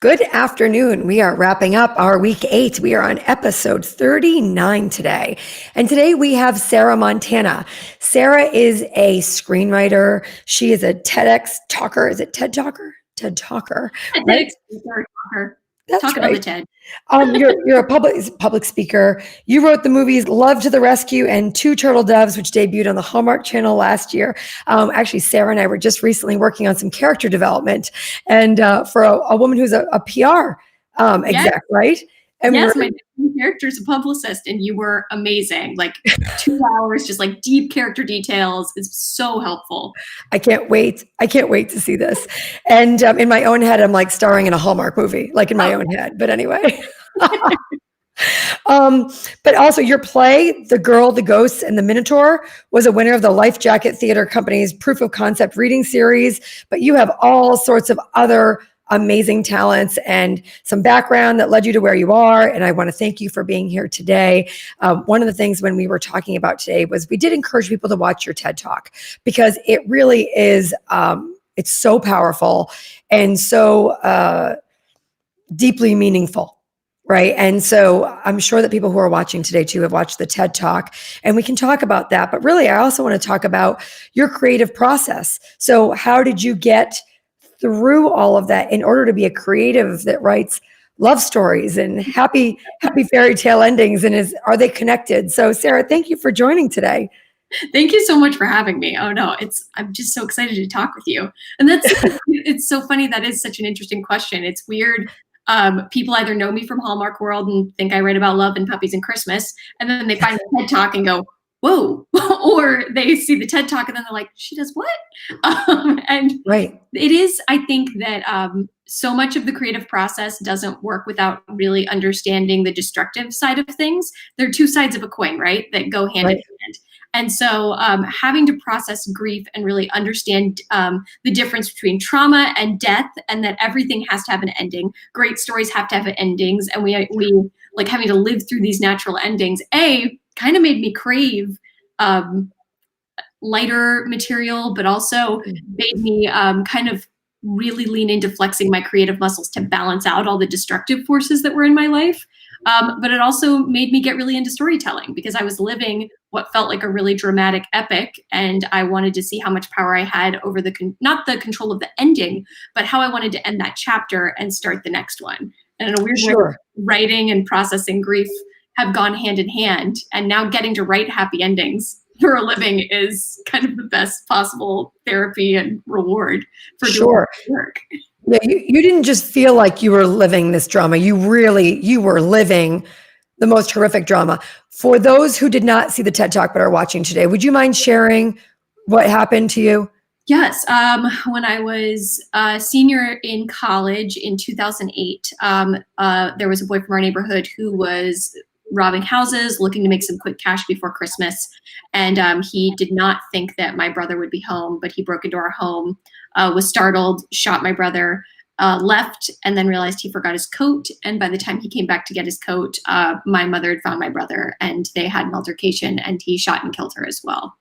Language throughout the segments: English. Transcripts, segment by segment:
Good afternoon. We are wrapping up our week 8. We are on episode 39 today. And today we have Sarah Montana. Sarah is a screenwriter. She is a TEDx talker. Is it TED talker? TED talker, right? TEDx talker. That's Talking right. on the TED. You're a public speaker. You wrote the movies Love to the Rescue and Two Turtle Doves, which debuted on the Hallmark Channel last year. Actually, Sarah and I were just recently working on some character development, and for a woman who's a PR exec, right? And yes, my character is a publicist, and you were amazing. Like 2 hours, just like deep character details. It's so helpful. I can't wait. I can't wait to see this. And in my own head, I'm like starring in a Hallmark movie, like in my own head. But anyway. But also your play, The Girl, the Ghosts, and the Minotaur, was a winner of the Life Jacket Theater Company's Proof of Concept reading series. But you have all sorts of other amazing talents and some background that led you to where you are. And I want to thank you for being here today. One of the things when we were talking about today was we did encourage people to watch your TED Talk because it really is, it's so powerful and so deeply meaningful. Right. And so I'm sure that people who are watching today too have watched the TED Talk, and we can talk about that. But really, I also want to talk about your creative process. So how did you get through all of that in order to be a creative that writes love stories and happy fairy tale endings? And are they connected? So Sarah, thank you for joining today. Thank you so much for having me. Oh no, I'm just so excited to talk with you. And it's so funny. That is such an interesting question. It's weird. People either know me from Hallmark World and think I write about love and puppies and Christmas, and then they find the TED Talk and go, whoa, or they see the TED Talk and then they're like, she does what? And right. It is, I think that so much of the creative process doesn't work without really understanding the destructive side of things. There are two sides of a coin, right, that go hand in hand. And so having to process grief and really understand the difference between trauma and death, and that everything has to have an ending. Great stories have to have endings, and we like having to live through these natural endings. Kind of made me crave lighter material, but also made me kind of really lean into flexing my creative muscles to balance out all the destructive forces that were in my life. But it also made me get really into storytelling because I was living what felt like a really dramatic epic, and I wanted to see how much power I had over not the control of the ending, but how I wanted to end that chapter and start the next one. And in a weird way, writing and processing grief have gone hand in hand, and now getting to write happy endings for a living is kind of the best possible therapy and reward for doing work. Yeah, you didn't just feel like you were living this drama. You were living the most horrific drama. For those who did not see the TED Talk but are watching today, would you mind sharing what happened to you? Yes. When I was a senior in college in 2008, there was a boy from our neighborhood who was robbing houses, looking to make some quick cash before Christmas. And he did not think that my brother would be home, but he broke into our home, was startled, shot my brother, left, and then realized he forgot his coat. And by the time he came back to get his coat, my mother had found my brother, and they had an altercation, and he shot and killed her as well.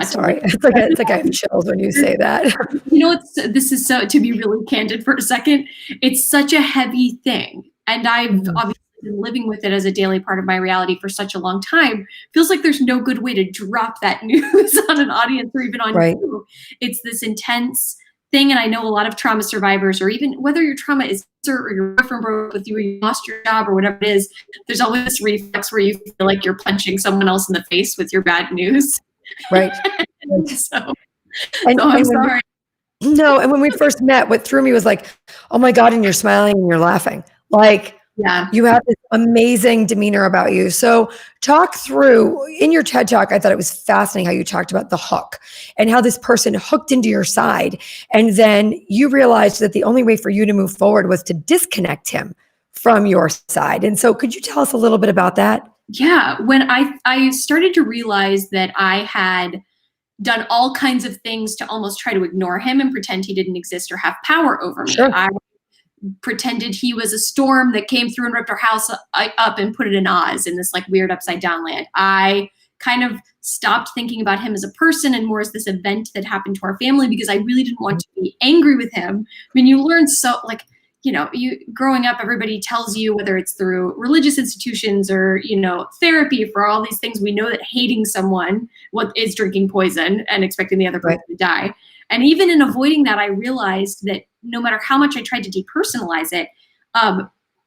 Sorry, it's like I have chills when you say that. You know, this is so, to be really candid for a second, it's such a heavy thing. And I've obviously been living with it as a daily part of my reality for such a long time. Feels like there's no good way to drop that news on an audience or even on you. It's this intense thing. And I know a lot of trauma survivors, or even whether your trauma is or your boyfriend broke with you, or you lost your job or whatever it is, there's always this reflex where you feel like you're punching someone else in the face with your bad news. Right. So I'm sorry. And when we first met, what threw me was like, oh my God, and you're smiling and you're laughing. Like, you have this amazing demeanor about you. So talk through, in your TED Talk, I thought it was fascinating how you talked about the hook and how this person hooked into your side. And then you realized that the only way for you to move forward was to disconnect him from your side. And so could you tell us a little bit about that? Yeah, when I started to realize that I had done all kinds of things to almost try to ignore him and pretend he didn't exist or have power over me. I pretended he was a storm that came through and ripped our house up and put it in Oz, in this like weird upside down land. I kind of stopped thinking about him as a person and more as this event that happened to our family, because I really didn't want to be angry with him. I mean, you learn so, like, you know, you growing up, everybody tells you, whether it's through religious institutions or, you know, therapy for all these things, we know that hating someone is drinking poison and expecting the other person to die. And even in avoiding that, I realized that no matter how much I tried to depersonalize it,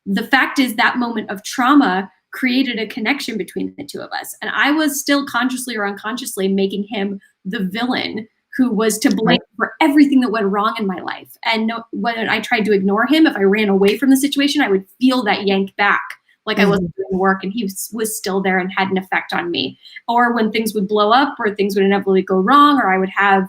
the fact is that moment of trauma created a connection between the two of us. And I was still consciously or unconsciously making him the villain who was to blame for everything that went wrong in my life. And when I tried to ignore him, if I ran away from the situation, I would feel that yank back, like I wasn't doing work and he was still there and had an effect on me. Or when things would blow up or things would inevitably go wrong, or I would have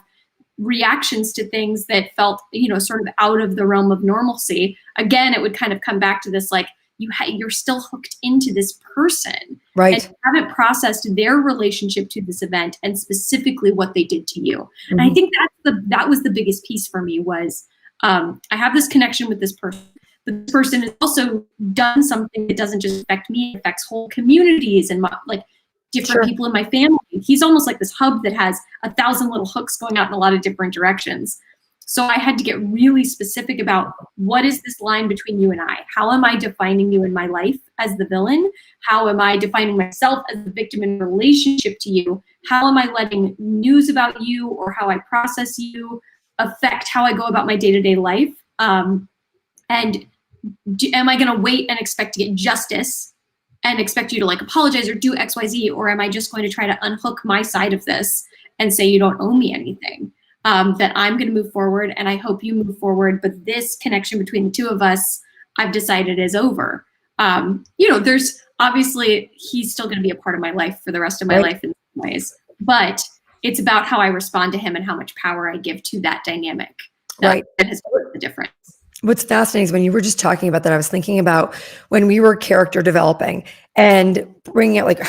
reactions to things that felt, you know, sort of out of the realm of normalcy. Again, it would kind of come back to this, like, you're still hooked into this person, right? And you haven't processed their relationship to this event and specifically what they did to you. And I think that was the biggest piece for me was, I have this connection with this person, but this person has also done something that doesn't just affect me, it affects whole communities and different people in my family. He's almost like this hub that has 1,000 little hooks going out in a lot of different directions. So I had to get really specific about, what is this line between you and I? How am I defining you in my life as the villain? How am I defining myself as the victim in relationship to you? How am I letting news about you or how I process you affect how I go about my day-to-day life? And am I going to wait and expect to get justice and expect you to like apologize or do X, Y, Z? Or am I just going to try to unhook my side of this and say, you don't owe me anything? That I'm going to move forward, and I hope you move forward. But this connection between the two of us, I've decided is over. You know, there's obviously, he's still going to be a part of my life for the rest of my life in some ways, but it's about how I respond to him and how much power I give to that dynamic. That has made the difference. What's fascinating is when you were just talking about that, I was thinking about when we were character developing and bringing out like,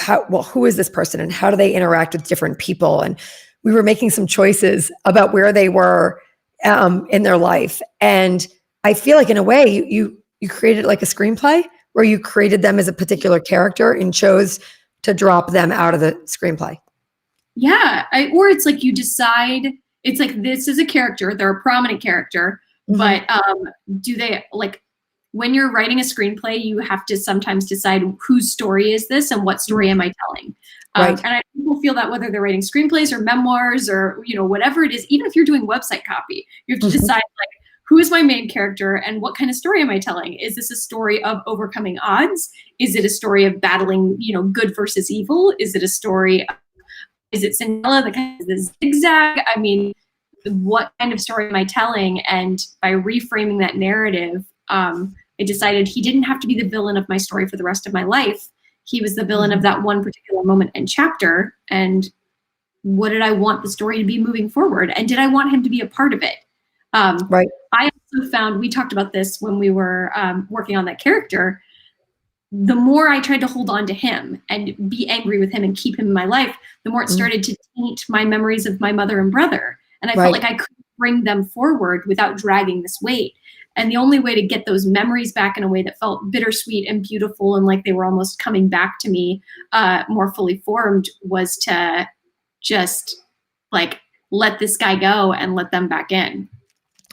who is this person and how do they interact with different people? And we were making some choices about where they were in their life. And I feel like in a way you created like a screenplay where you created them as a particular character and chose to drop them out of the screenplay. Yeah. Or it's like you decide, it's like, this is a character, they're a prominent character, but do they, like, when you're writing a screenplay, you have to sometimes decide whose story is this and what story am I telling? And I people feel that whether they're writing screenplays or memoirs or, you know, whatever it is, even if you're doing website copy, you have to decide, like, who is my main character and what kind of story am I telling? Is this a story of overcoming odds? Is it a story of battling, you know, good versus evil? Is it a story is it Cinderella, the kind of the zigzag? I mean, what kind of story am I telling? And by reframing that narrative, I decided he didn't have to be the villain of my story for the rest of my life. He was the villain of that one particular moment and chapter. And what did I want the story to be moving forward? And did I want him to be a part of it? I also found, we talked about this when we were working on that character, the more I tried to hold on to him and be angry with him and keep him in my life, the more it started to taint my memories of my mother and brother. And I felt like I couldn't bring them forward without dragging this weight. And the only way to get those memories back in a way that felt bittersweet and beautiful and like they were almost coming back to me more fully formed was to just like let this guy go and let them back in.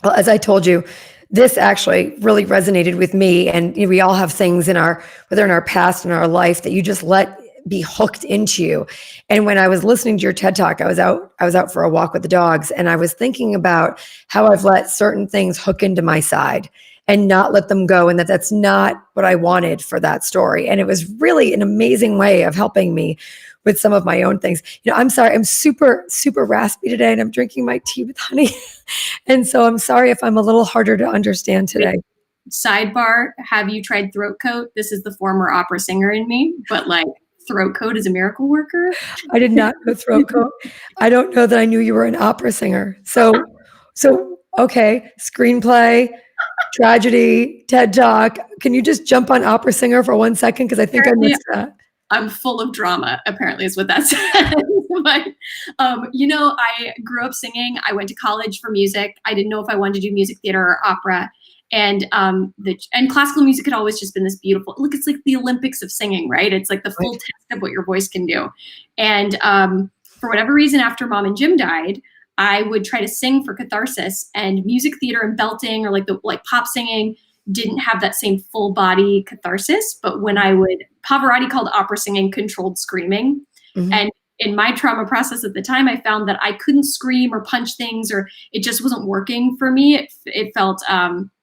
Well, as I told you, this actually really resonated with me. And you know, we all have things in our, whether in our past and our life, that you just let be hooked into you. And when I was listening to your TED Talk, I was out for a walk with the dogs, and I was thinking about how I've let certain things hook into my side and not let them go, and that's not what I wanted for that story. And it was really an amazing way of helping me with some of my own things. You know, I'm sorry, I'm super, super raspy today, and I'm drinking my tea with honey. And so I'm sorry if I'm a little harder to understand today. Sidebar, have you tried throat coat? This is the former opera singer in me, but like, throat coat is a miracle worker. I did not go throat coat. I don't know that I knew you were an opera singer. So okay, screenplay, tragedy, TED Talk. Can you just jump on opera singer for 1 second? Because I think I missed that. I'm full of drama, apparently, is what that says. But, you know, I grew up singing. I went to college for music. I didn't know if I wanted to do music theater or opera. And classical music had always just been this beautiful, look, it's like the Olympics of singing, right? It's like the full test of what your voice can do. And for whatever reason, after Mom and Jim died, I would try to sing for catharsis, and music theater and belting, or like pop singing, didn't have that same full body catharsis. But when Pavarotti called opera singing controlled screaming. Mm-hmm. And in my trauma process at the time, I found that I couldn't scream or punch things, or it just wasn't working for me. It felt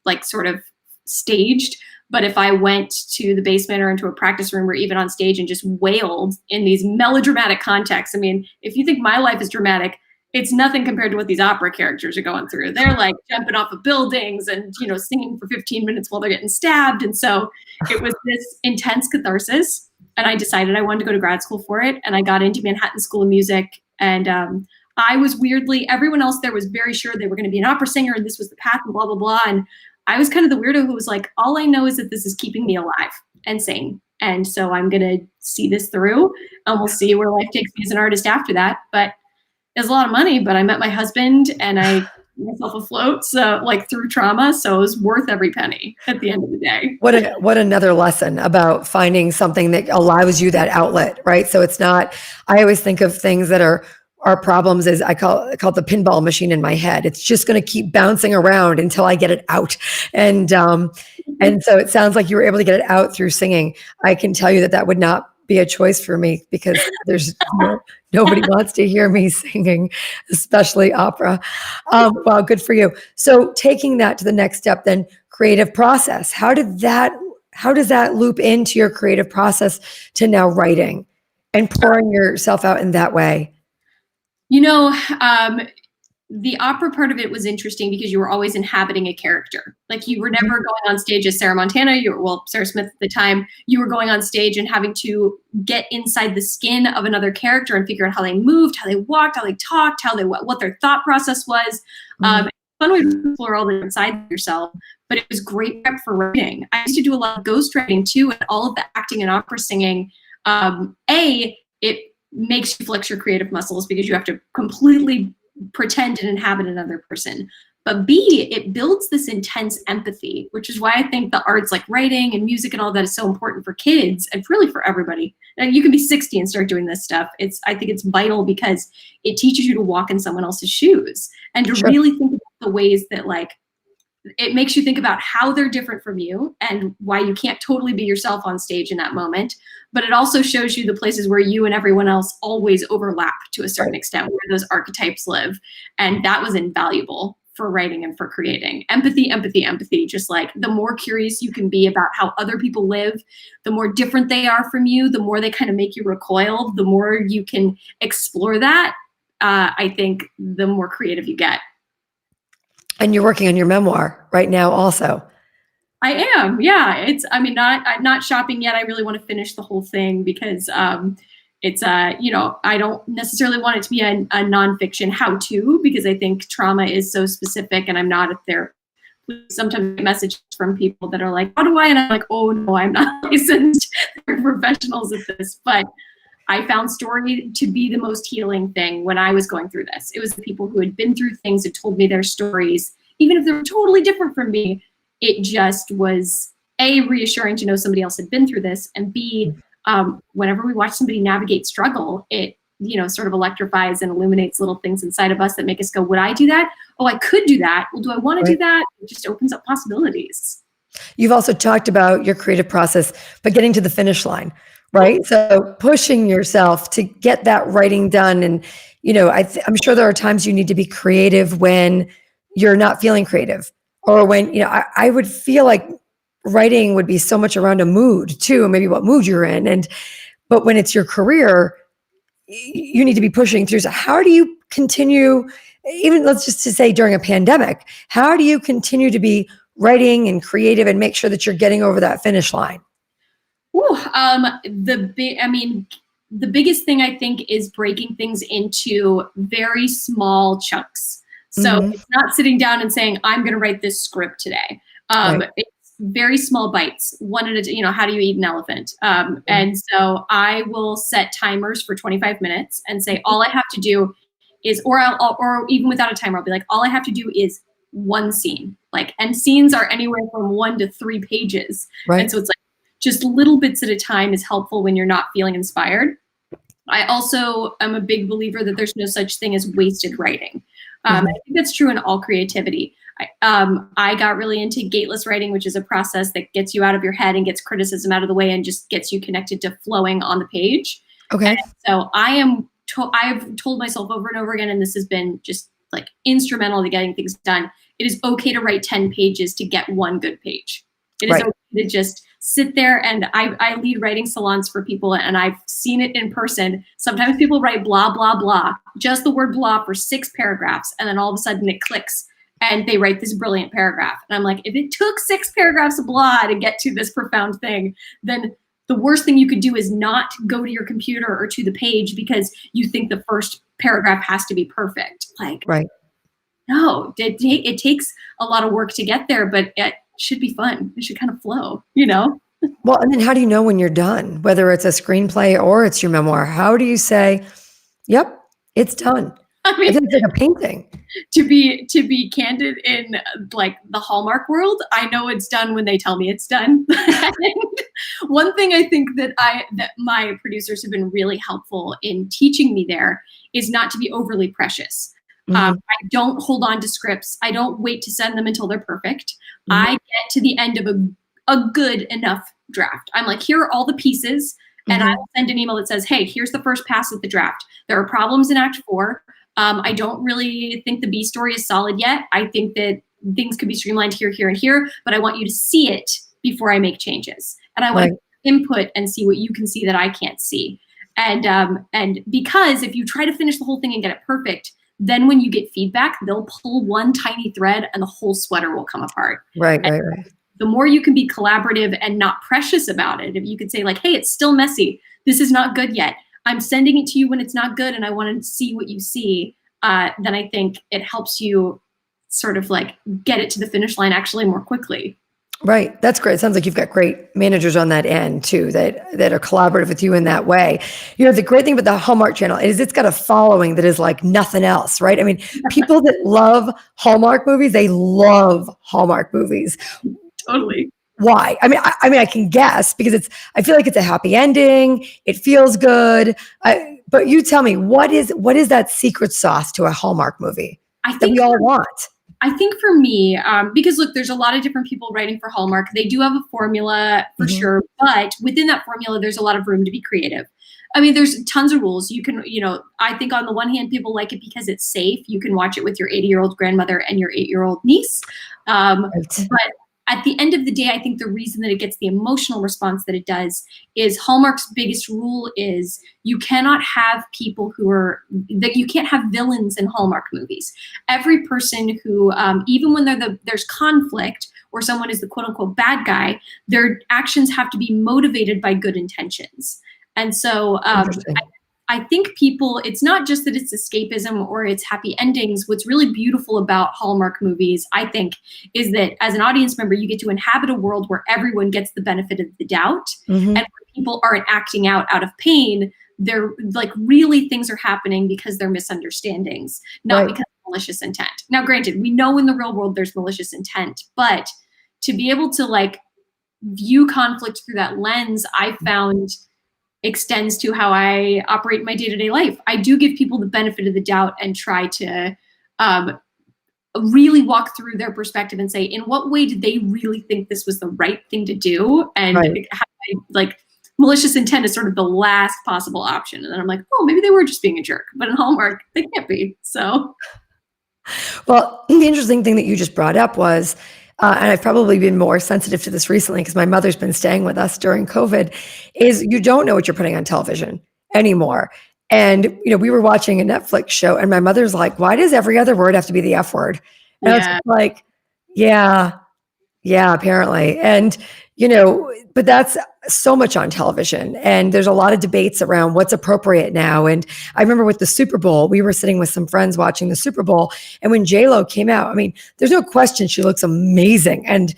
like sort of staged. But if I went to the basement or into a practice room or even on stage and just wailed in these melodramatic contexts, I mean, if you think my life is dramatic, it's nothing compared to what these opera characters are going through. They're like jumping off of buildings and, singing for 15 minutes while they're getting stabbed. And so it was this intense catharsis. And I decided I wanted to go to grad school for it. And I got into Manhattan School of Music. And I was everyone else there was very sure they were going to be an opera singer and this was the path and blah, blah, blah. And I was kind of the weirdo who was like, all I know is that this is keeping me alive and sane. And so I'm going to see this through, and we'll see where life takes me as an artist after that. But it was a lot of money, but I met my husband and I myself afloat, so through trauma. So it was worth every penny at the end of the day. What another lesson about finding something that allows you that outlet, right? So it's not, I always think of things that are problems as I call it the pinball machine in my head. It's just going to keep bouncing around until I get it out. And so it sounds like you were able to get it out through singing. I can tell you that would not be a choice for me, because there's nobody wants to hear me singing, especially opera. Well, good for you. So taking that to the next step, then creative process. How does that loop into your creative process to now writing and pouring yourself out in that way? The opera part of it was interesting because you were always inhabiting a character. Like, you were never going on stage as Sarah Montana, Sarah Smith at the time. You were going on stage and having to get inside the skin of another character and figure out how they moved, how they walked, how they talked, what their thought process was. Fun way to explore all the different sides of yourself, but it was great prep for writing. I used to do a lot of ghostwriting too, and all of the acting and opera singing. It makes you flex your creative muscles because you have to completely pretend and inhabit another person. But B, it builds this intense empathy, which is why I think the arts like writing and music and all that is so important for kids and really for everybody. And you can be 60 and start doing this stuff. I think it's vital because it teaches you to walk in someone else's shoes and to really think about the ways that it makes you think about how they're different from you and why you can't totally be yourself on stage in that moment. But it also shows you the places where you and everyone else always overlap to a certain extent, where those archetypes live. And that was invaluable for writing and for creating. Empathy, empathy, empathy. Just the more curious you can be about how other people live, the more different they are from you, the more they kind of make you recoil, the more you can explore that. I think the more creative you get. And you're working on your memoir right now also. I am, yeah. Not shopping yet. I really want to finish the whole thing because I don't necessarily want it to be a nonfiction how-to, because I think trauma is so specific, and I'm not there. Sometimes I get messages from people that are like, how do I? And I'm like, oh no, I'm not licensed. They're professionals at this. But I found story to be the most healing thing when I was going through this. It was the people who had been through things that told me their stories, even if they were totally different from me. It just was A, reassuring to know somebody else had been through this, and B, whenever we watch somebody navigate struggle, it sort of electrifies and illuminates little things inside of us that make us go, would I do that? Oh, I could do that. Well, do I want to do that? It just opens up possibilities. You've also talked about your creative process, but getting to the finish line, right? So pushing yourself to get that writing done. And, I'm sure there are times you need to be creative when you're not feeling creative, or when, I would feel like writing would be so much around a mood too, maybe what mood you're in. But when it's your career, you need to be pushing through. So how do you continue, even let's just to say during a pandemic, how do you continue to be writing and creative and make sure that you're getting over that finish line? The biggest thing I think is breaking things into very small chunks. So it's not sitting down and saying, I'm going to write this script today. It's very small bites, one at a, how do you eat an elephant? And so I will set timers for 25 minutes and say, all I have to do is, or even without a timer, I'll be like, all I have to do is one scene. And scenes are anywhere from 1 to 3 pages. Right. And so it's like just little bits at a time is helpful when you're not feeling inspired. I also am a big believer that there's no such thing as wasted writing. I think that's true in all creativity. I got really into gateless writing, which is a process that gets you out of your head and gets criticism out of the way and just gets you connected to flowing on the page. Okay. And so I've told myself over and over again, and this has been just like instrumental to getting things done. It is okay to write 10 pages to get one good page. It is okay to just sit there, and I lead writing salons for people, and I've seen it in person. Sometimes people write blah, blah, blah, just the word blah for 6 paragraphs, and then all of a sudden it clicks and they write this brilliant paragraph. And I'm like, if it took 6 paragraphs of blah to get to this profound thing, then the worst thing you could do is not go to your computer or to the page because you think the first paragraph has to be perfect. No, it takes a lot of work to get there, but it should be fun. It should kind of flow, Well, and then how do you know when you're done, whether it's a screenplay or it's your memoir? How do you say, yep, it's done? I mean, it's like a painting. To be candid, in the Hallmark world, I know it's done when they tell me it's done. One thing I think that my producers have been really helpful in teaching me there is not to be overly precious. I don't hold on to scripts. I don't wait to send them until they're perfect. I get to the end of a good enough draft. I'm like, here are all the pieces, and I will send an email that says, hey, here's the first pass of the draft. There are problems in Act 4. I don't really think the B story is solid yet. I think that things could be streamlined here, here, and here, but I want you to see it before I make changes. And I want to input and see what you can see that I can't see. And because if you try to finish the whole thing and get it perfect, then when you get feedback, they'll pull one tiny thread and the whole sweater will come apart. Right. The more you can be collaborative and not precious about it, if you could say hey, it's still messy. This is not good yet. I'm sending it to you when it's not good and I want to see what you see. Then I think it helps you sort of get it to the finish line actually more quickly. Right. That's great. It sounds like you've got great managers on that end too, that are collaborative with you in that way. The great thing about the Hallmark Channel is it's got a following that is like nothing else, right? I mean, people that love Hallmark movies, they love Hallmark movies. Totally. Why? I mean, I can guess because I feel like it's a happy ending. It feels good. But you tell me, what is that secret sauce to a Hallmark movie that we all want? I think for me, because look, there's a lot of different people writing for Hallmark. They do have a formula for sure, but within that formula, there's a lot of room to be creative. I mean, there's tons of rules. You can, I think on the one hand, people like it because it's safe. You can watch it with your 80-year-old grandmother and your 8-year-old niece. But at the end of the day, I think the reason that it gets the emotional response that it does is Hallmark's biggest rule is you cannot have people you can't have villains in Hallmark movies. Every person who, even when there's conflict or someone is the quote unquote bad guy, their actions have to be motivated by good intentions. And so I think people, it's not just that it's escapism or it's happy endings. What's really beautiful about Hallmark movies, I think, is that as an audience member, you get to inhabit a world where everyone gets the benefit of the doubt. And when people aren't acting out of pain, they're really things are happening because they're misunderstandings, not because of malicious intent. Now, granted, we know in the real world there's malicious intent, but to be able to view conflict through that lens, I found extends to how I operate my day-to-day life. I do give people the benefit of the doubt and try to really walk through their perspective and say, in what way did they really think this was the right thing to do? And how malicious intent is sort of the last possible option. And then I'm like, oh, maybe they were just being a jerk. But in Hallmark, they can't be. So. Well, the interesting thing that you just brought up was, and I've probably been more sensitive to this recently because my mother's been staying with us during COVID, is you don't know what you're putting on television anymore. And, we were watching a Netflix show and my mother's like, why does every other word have to be the F word? And I was like, yeah, apparently. And, but that's so much on television. And there's a lot of debates around what's appropriate now. And I remember with the Super Bowl, we were sitting with some friends watching the Super Bowl. And when J-Lo came out, I mean, there's no question she looks amazing. And,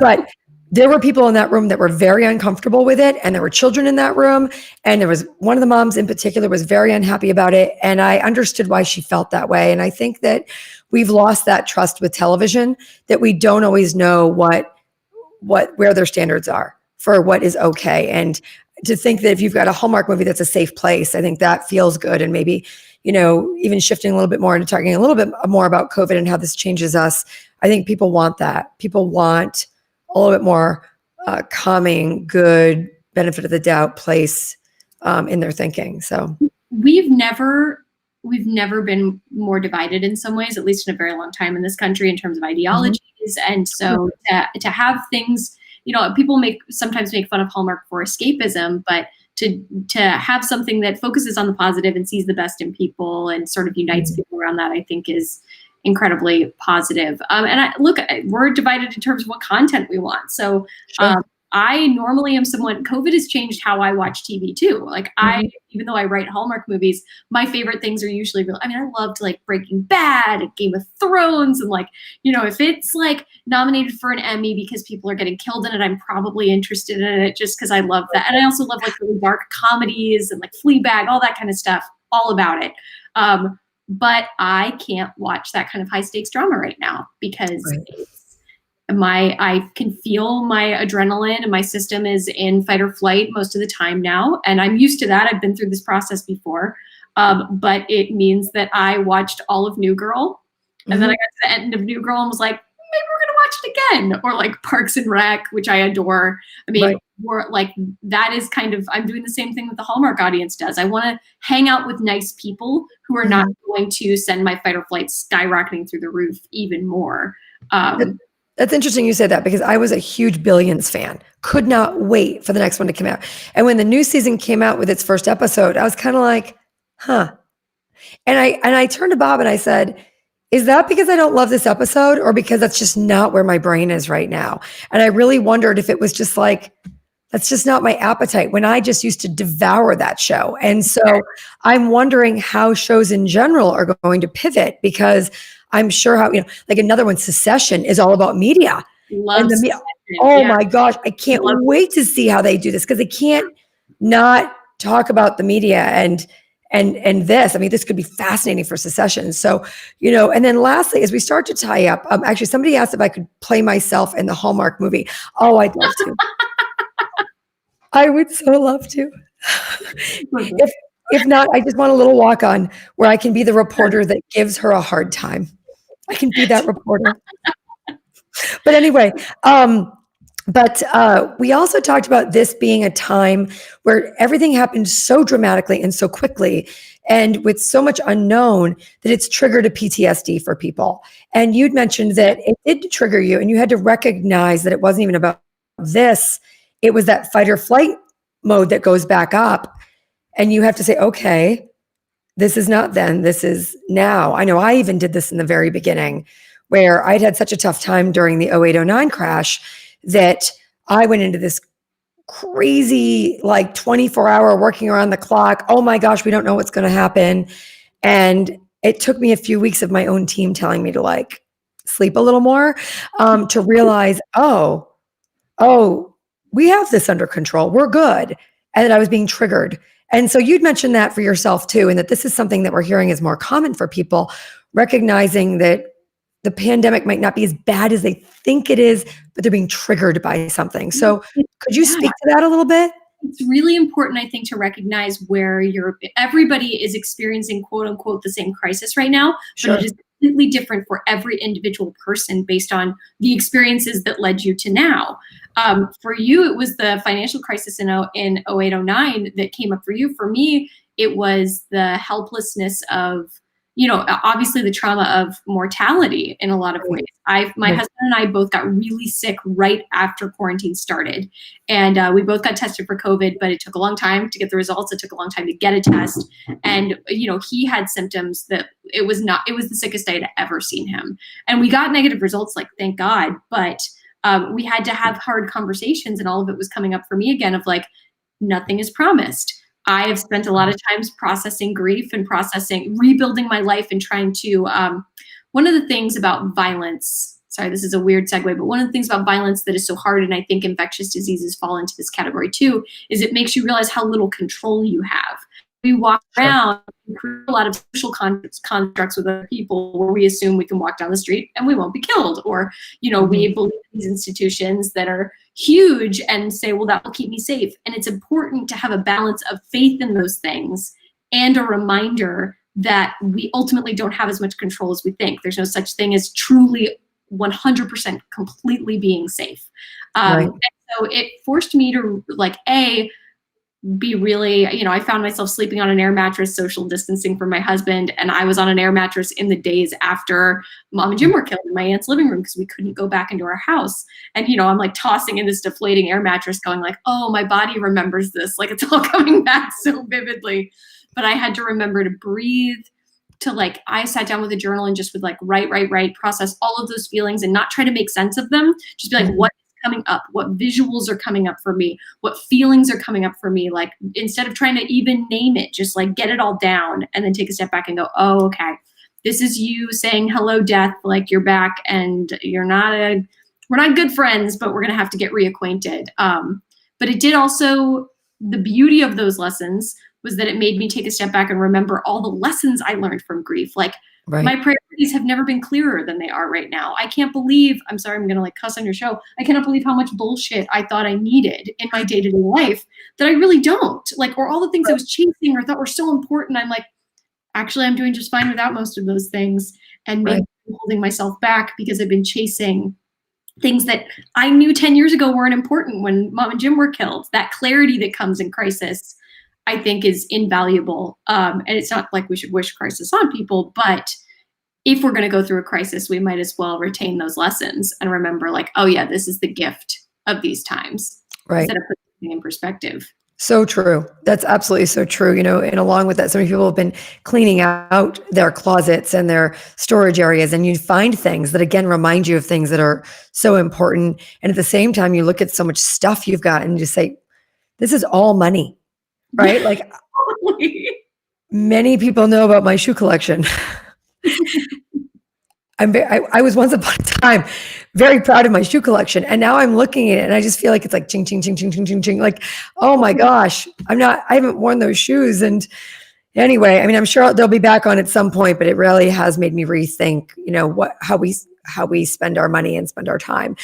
but there were people in that room that were very uncomfortable with it, and there were children in that room, and there was one of the moms in particular was very unhappy about it, and I understood why she felt that way. And I think that we've lost that trust with television, that we don't always know where their standards are for what is okay. And to think that if you've got a Hallmark movie that's a safe place, I think that feels good. And maybe, even shifting a little bit more into talking a little bit more about COVID and how this changes us, I think people want that. People want a little bit more calming, good, benefit of the doubt place in their thinking. So we've never been more divided in some ways, at least in a very long time in this country in terms of ideologies. Mm-hmm. And so to have things, people sometimes make fun of Hallmark for escapism, but to have something that focuses on the positive and sees the best in people and sort of unites people around that, I think is incredibly positive. And we're divided in terms of what content we want. So sure. I normally am someone, COVID has changed how I watch TV too. Like even though I write Hallmark movies, my favorite things are usually I loved like Breaking Bad and Game of Thrones. And if it's like nominated for an Emmy because people are getting killed in it, I'm probably interested in it just because I love that. And I also love like really dark comedies and like Fleabag, all that kind of stuff, all about it. But I can't watch that kind of high stakes drama right now because I can feel my adrenaline and my system is in fight or flight most of the time now. And I'm used to that. I've been through this process before. But it means that I watched all of New Girl. And then I got to the end of New Girl and was like, maybe we're going to watch it again. Or like Parks and Rec, which I adore. I mean, that is kind of, I'm doing the same thing that the Hallmark audience does. I want to hang out with nice people who are not going to send my fight or flight skyrocketing through the roof even more. That's interesting you said that because I was a huge Billions fan. Could not wait for the next one to come out. And when the new season came out with its first episode, I was kind of like, huh. And I turned to Bob and I said, is that because I don't love this episode or because that's just not where my brain is right now? And I really wondered if it was just like, that's just not my appetite when I just used to devour that show. And so I'm wondering how shows in general are going to pivot because I'm sure how, like another one, Succession, is all about media. My gosh, I can't wait to see how they do this because they can't not talk about the media and this. I mean, this could be fascinating for Succession. So, and then lastly, as we start to tie up, actually somebody asked if I could play myself in the Hallmark movie. Oh, I'd love to. I would so love to. If not, I just want a little walk on where I can be the reporter that gives her a hard time. I can be that reporter. But anyway, we also talked about this being a time where everything happened so dramatically and so quickly and with so much unknown that it's triggered a PTSD for people. And you'd mentioned that it did trigger you and you had to recognize that it wasn't even about this. It was that fight or flight mode that goes back up. And you have to say, okay, this is not then, this is now. I know I even did this in the very beginning where I'd had such a tough time during the 08-09 crash that I went into this crazy, like 24-hour working around the clock. Oh my gosh, we don't know what's going to happen. And it took me a few weeks of my own team telling me to like sleep a little more to realize, oh, we have this under control. We're good. And that I was being triggered. And so you'd mentioned that for yourself too, and that this is something that we're hearing is more common for people, recognizing that the pandemic might not be as bad as they think it is, but they're being triggered by something. So could you speak to that a little bit? It's really important, I think, to recognize where everybody is experiencing quote unquote the same crisis right now, but it is completely different for every individual person based on the experiences that led you to now. For you, it was the financial crisis in 08-09 that came up for you. For me, it was the helplessness of, obviously the trauma of mortality in a lot of ways. My husband and I both got really sick right after quarantine started. And we both got tested for COVID, but it took a long time to get the results. It took a long time to get a test. And, he had symptoms that it was the sickest I had ever seen him. And we got negative results, like, thank God. But we had to have hard conversations, and all of it was coming up for me again of like, nothing is promised. I have spent a lot of times processing grief and rebuilding my life and trying to, one of the things about violence sorry, this is a weird segue, but one of the things about violence that is so hard, and I think infectious diseases fall into this category too, is it makes you realize how little control you have. We walk around and create a lot of social constructs with other people where we assume we can walk down the street and we won't be killed. Or, we believe in these institutions that are huge and say, well, that will keep me safe. And it's important to have a balance of faith in those things and a reminder that we ultimately don't have as much control as we think. There's no such thing as truly 100% completely being safe. Right. And so it forced me to be really, I found myself sleeping on an air mattress, social distancing from my husband. And I was on an air mattress in the days after Mom and Jim were killed in my aunt's living room because we couldn't go back into our house. And, I'm like tossing in this deflating air mattress going like, oh, my body remembers this. Like it's all coming back so vividly. But I had to remember to breathe, I sat down with a journal and just would write, process all of those feelings and not try to make sense of them. Just be like, what is coming up? What visuals are coming up for me? What feelings are coming up for me? Like, instead of trying to even name it, just get it all down and then take a step back and go, oh, okay, this is you saying, hello, death, you're back and we're not good friends, but we're going to have to get reacquainted. But it did also, the beauty of those lessons was that it made me take a step back and remember all the lessons I learned from grief. My priorities have never been clearer than they are right now. I can't believe, I'm sorry, I'm going to cuss on your show. I cannot believe how much bullshit I thought I needed in my day-to-day life that I really don't. Or all the things I was chasing or thought were so important. I'm actually, I'm doing just fine without most of those things. And maybe I'm holding myself back because I've been chasing things that I knew 10 years ago weren't important when Mom and Jim were killed. That clarity that comes in crisis, I think, is invaluable. And it's not like we should wish crisis on people, but if we're going to go through a crisis, we might as well retain those lessons and remember oh yeah, this is the gift of these times. Right. Instead of putting it in perspective. So true. That's absolutely so true. And along with that, so many people have been cleaning out their closets and their storage areas, and you find things that again remind you of things that are so important. And at the same time, you look at so much stuff you've got and you say, this is all money, right? Many people know about my shoe collection. I was once upon a time very proud of my shoe collection, and now I'm looking at it and I just feel like it's ching, ching, ching, ching, ching, ching, ching. Oh my gosh, I haven't worn those shoes. And anyway, I'm sure they'll be back on at some point, but it really has made me rethink, how we spend our money and spend our time.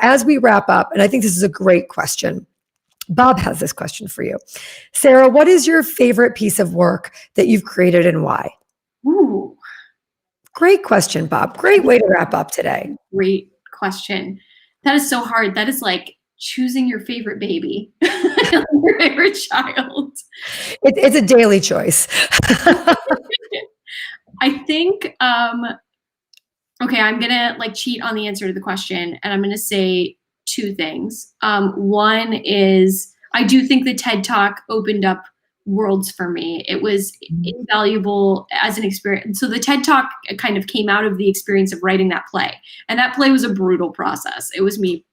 As we wrap up, and I think this is a great question. Bob has this question for you. Sarah, what is your favorite piece of work that you've created and why? Ooh. Great question, Bob. Great way to wrap up today. Great question. That is so hard. That is like choosing your favorite baby, your favorite child. It's a daily choice. I think, okay, I'm going to cheat on the answer to the question, and I'm going to say two things. One is I do think the TED Talk opened up worlds for me. It was invaluable as an experience. So the TED Talk kind of came out of the experience of writing that play. And that play was a brutal process. It was me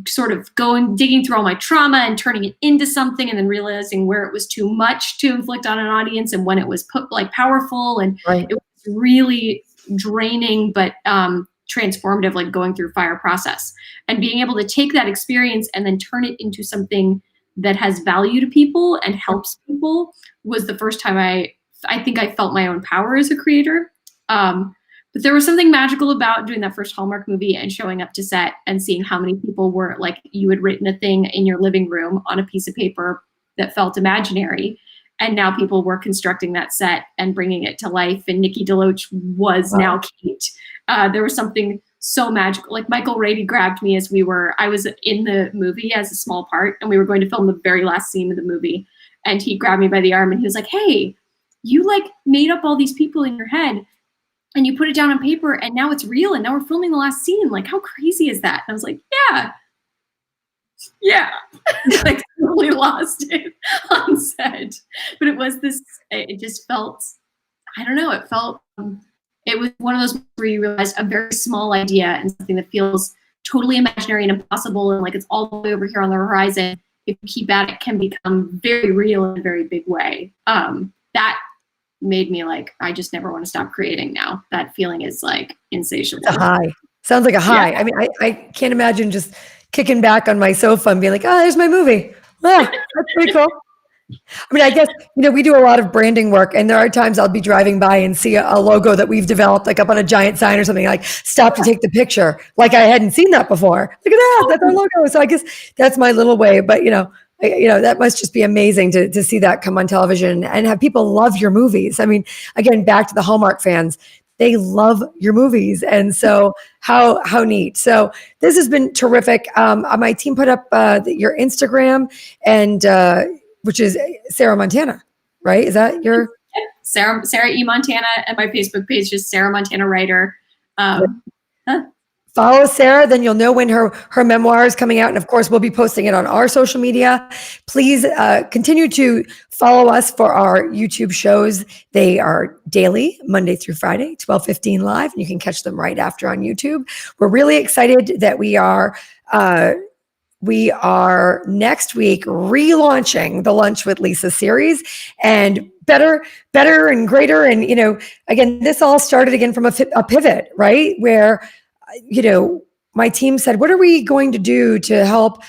sort of digging through all my trauma and turning it into something and then realizing where it was too much to inflict on an audience and when it was powerful. And it was really draining, but transformative, going through fire process. And being able to take that experience and then turn it into something that has value to people and helps people was the first time I think I felt my own power as a creator. But there was something magical about doing that first Hallmark movie and showing up to set and seeing how many people were you had written a thing in your living room on a piece of paper that felt imaginary. And now people were constructing that set and bringing it to life. And Nikki DeLoach was now Kate. There was something so magical. Michael Rady grabbed me as I was in the movie as a small part, and we were going to film the very last scene of the movie. And he grabbed me by the arm and he was like, hey, you made up all these people in your head and you put it down on paper and now it's real. And now we're filming the last scene. How crazy is that? And I was like, yeah. Totally lost it on set. But it was it just felt, I don't know. It was one of those where you realize a very small idea and something that feels totally imaginary and impossible and it's all the way over here on the horizon. If you keep at it, can become very real in a very big way. That made me like, I just never want to stop creating now. That feeling is like insatiable. It's a high. Sounds like a high. I mean, I can't imagine just kicking back on my sofa and being like, oh, there's my movie. Oh, that's pretty cool. I mean, I guess, we do a lot of branding work, and there are times I'll be driving by and see a logo that we've developed, like up on a giant sign or something, like stop to take the picture. Like I hadn't seen that before. Look at that. That's our logo. So I guess that's my little way. But, that must just be amazing to see that come on television and have people love your movies. I mean, again, back to the Hallmark fans, they love your movies. And so how neat. So this has been terrific. My team put up your Instagram and, which is Sarah Montana, right? Is that your? Sarah E. Montana, and my Facebook page is Sarah Montana Writer. Follow Sarah, then you'll know when her memoir is coming out. And of course, we'll be posting it on our social media. Please continue to follow us for our YouTube shows. They are daily, Monday through Friday, 12:15 live, and you can catch them right after on YouTube. We're really excited that we are next week relaunching the Lunch with Lisa series, and better and greater. And, again, this all started again from a pivot, right? Where, my team said, what are we going to do to help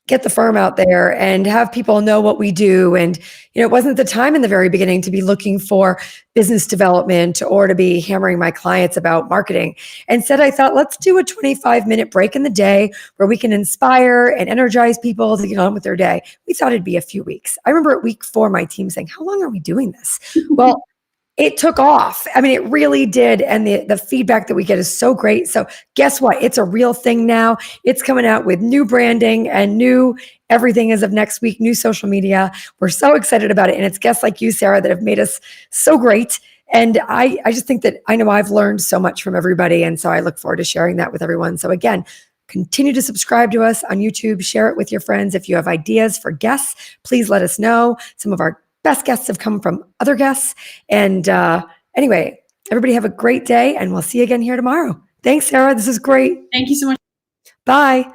get the firm out there and have people know what we do? And, it wasn't the time in the very beginning to be looking for business development or to be hammering my clients about marketing. Instead, I thought, let's do a 25-minute break in the day where we can inspire and energize people to get on with their day. We thought it'd be a few weeks. I remember at week 4, my team saying, how long are we doing this? Well, it took off. I mean, it really did. And the feedback that we get is so great. So guess what? It's a real thing now. It's coming out with new branding and new everything as of next week, new social media. We're so excited about it. And it's guests like you, Sarah, that have made us so great. And I just think that I know I've learned so much from everybody. And so I look forward to sharing that with everyone. So again, continue to subscribe to us on YouTube, share it with your friends. If you have ideas for guests, please let us know. Some of our best guests have come from other guests. And anyway, everybody have a great day, and we'll see you again here tomorrow. Thanks, Sarah. This is great. Thank you so much. Bye.